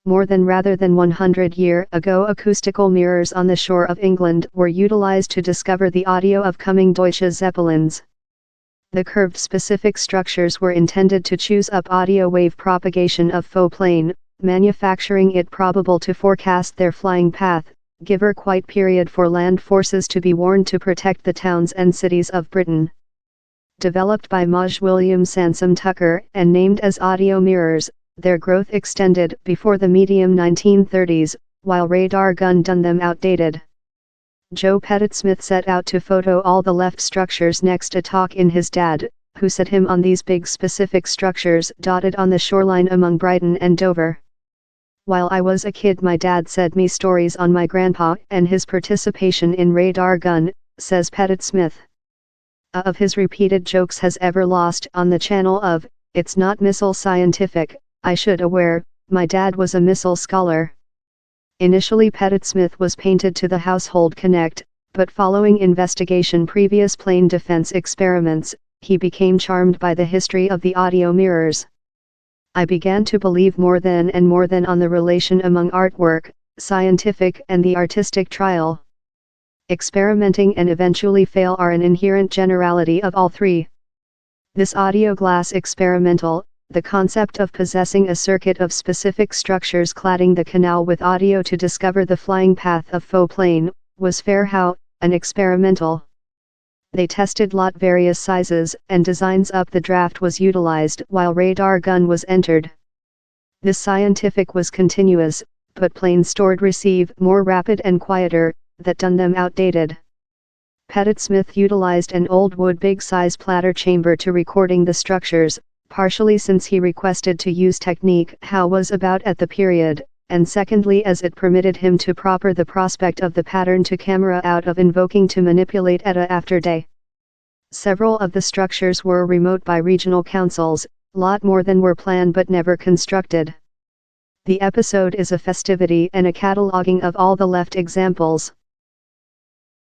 More than rather than 100 years ago, acoustical mirrors on the shore of England were utilized to discover the audio of coming Deutsche Zeppelins. The curved specific structures were intended to choose up audio wave propagation of faux plane, manufacturing it probable to forecast their flying path, give quite period for land forces to be warned to protect the towns and cities of Britain. Developed by Maj William Sansom Tucker and named as audio mirrors, their growth extended before the medium 1930s, while radar gun done them outdated. Joe Pettet-Smith set out to photo all the left structures next to talk in his dad, who set him on these big specific structures dotted on the shoreline among Brighton and Dover. While I was a kid, my dad said me stories on my grandpa and his participation in radar gun, says Pettet-Smith. Of his repeated jokes has ever lost on the channel of, "It's not missile scientific, I should aware, my dad was a missile scholar." Initially Pettet-Smith was painted to the Household Connect, but following investigation previous plane defense experiments, he became charmed by the history of the audio mirrors. "I began to believe more than on the relation among artwork, scientific and the artistic trial. Experimenting and eventually fail are an inherent generality of all three. This audio glass experimental, the concept of possessing a circuit of specific structures cladding the canal with audio to discover the flying path of faux plane, was fair how, an experimental. They tested lot various sizes and designs up the draft was utilized while radar gun was entered. This scientific was continuous, but plane stored receive more rapid and quieter, that done them outdated." Pettet-Smith utilized an old wood big size platter chamber to recording the structures, partially since he requested to use technique how was about at the period, and secondly as it permitted him to proper the prospect of the pattern to camera out of invoking to manipulate ETA after day. Several of the structures were remote by regional councils, lot more than were planned but never constructed. The episode is a festivity and a cataloging of all the left examples.